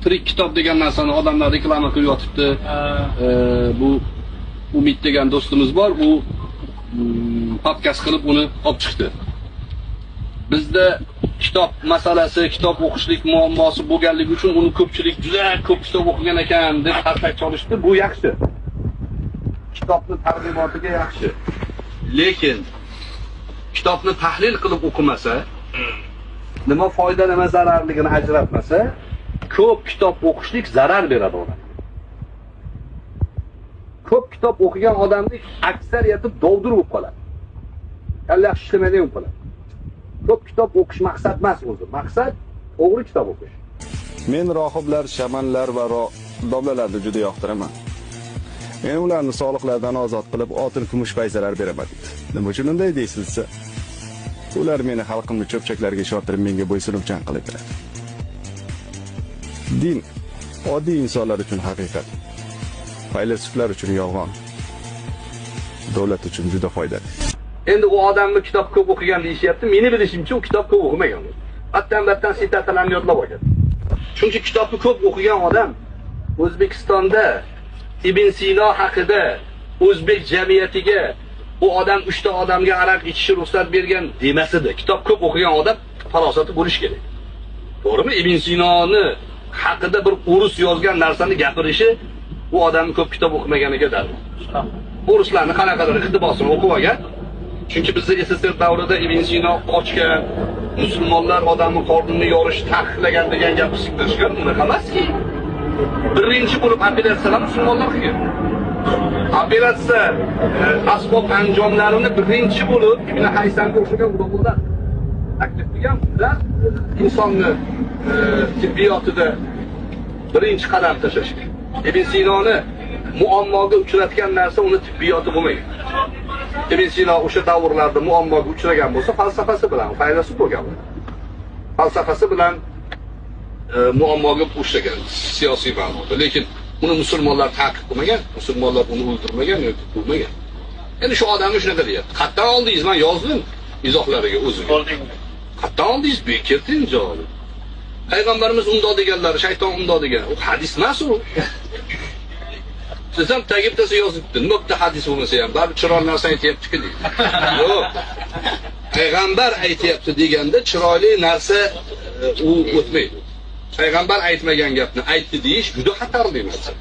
tirik kitob degan narsani odamlar reklama qilib yotibdi. Bu Umid degan do'stimiz bor, u podkast qilib uni olib chiqdi. Bizda kitob masalasi, kitob o'qishlik muammosi bo'lganligi uchun uni ko'pchilik juda ko'p kitob o'qigan ekan deb qarsak cholishdi. Bu yaxshi. Kitobni targ'ibotiga yaxshi. Lekin kitobni tahlil qilib o'qimasa, nima foyda, nima zararligini ajratmasa, ko'p kitob o'qishlik zarar beradi odamga. Ko'p kitob o'qigan odamning aksariyati dovdir bo'lib qoladi. Kalla yaxshi ishlamaydi bo'lib qoladi. Ko'p kitob o'qish maqsad emas o'zi. Maqsad to'g'ri kitob o'qish. Men rohiblar, shamanlar va domlalarni juda yoqtiraman. Men ularni soliqlardan ozod qilib, oltin, kumush paysalar beraman. Nima uchun unday deysiz? Ular meni xalqimni cho'pchaklarga ishontirib, menga bo'ysunuvchan qiladilar. Din oddiy insonlar uchun haqiqat, faylasuflar uchun yolg'on, davlat uchun juda foydali. Endi u odamni kitob ko'p o'qigan deyishyapti. Meni bilishimcha u kitob ko'p o'qimagan. Battan sitatalarni yodlab olgan. Chunki kitobni ko'p o'qigan odam O'zbekistonda Ibn Sino haqida o'zbek jamiyatiga u odam 3 ta odamga aroq ichishi ruxsat bergan demasida, kitob ko'p o'qigan odam farosati bo'lish kerak. To'g'rimi? Ibn Sinoni haqida bir o'rus yozgan narsani gapirishi bu odamni ko'p kitob o'qimaganiga dalil. O'ruslarni qanaqadir iqtibosini o'qib olgan. Chunki bizda SSR davrida Ibn Sino qochgan, musulmonlar odamni qornini yorish taqiqlagan degan gapni chiqarishgan. Unaqa emaski. Birinchi bo'lib operatsiyalar musulmonlar qilgan. Operatsiya asbob anjomlarini birinchi bo'lib Ibn Haysamga o'xshagan ulamolar taklif qilgan. Ular insonni tibbiyotida birinchi qadam tashlashgan. Ibn Sinoni muammoga uchratgan narsa uni tibbiyoti bo'lmagan. Ibn Sino o'sha davrlarda muammoga uchragan bo'lsa, falsafasi bilan, faylasuf bo'lgan. Falsafasi bilan muammoga uchragan siyosiy ma'noda. Lekin uni musulmonlar ta'qib qilmagan, musulmonlar uni o'ldirmagan yoki quvmagan. Endi shu odamni shunaqa deyapti. Qayerdan oldingiz? Men yozdim izohlariga o'ziga. Qayerdan oldingiz? Bu keltiring javob. Payg'ambarimiz undoq deganlar, shayton undoq degan. U hadis emas u. Siz ham tagibdasi yozibdi. Nima bitta hadis bo'lmasa ham, baribir chiroyli narsa aytyapti-ku deydi. Yo'q. Payg'ambar aytyapti deganda chiroyli narsa u o'tmaydi. Payg'ambar aytmagan gapni aytdi deyish juda xatarli narsa.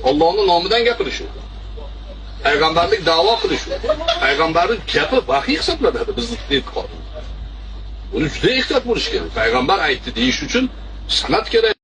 Allohning nomidan gapirish. Payg'ambarlik da'vo qilish. Payg'ambarning gapi vahiy hisoblanadi bizning e'tiqodimizda. Buni juda ehtiyot bo'lish kerak. Payg'ambar aytdi deyish uchun san'at kerak.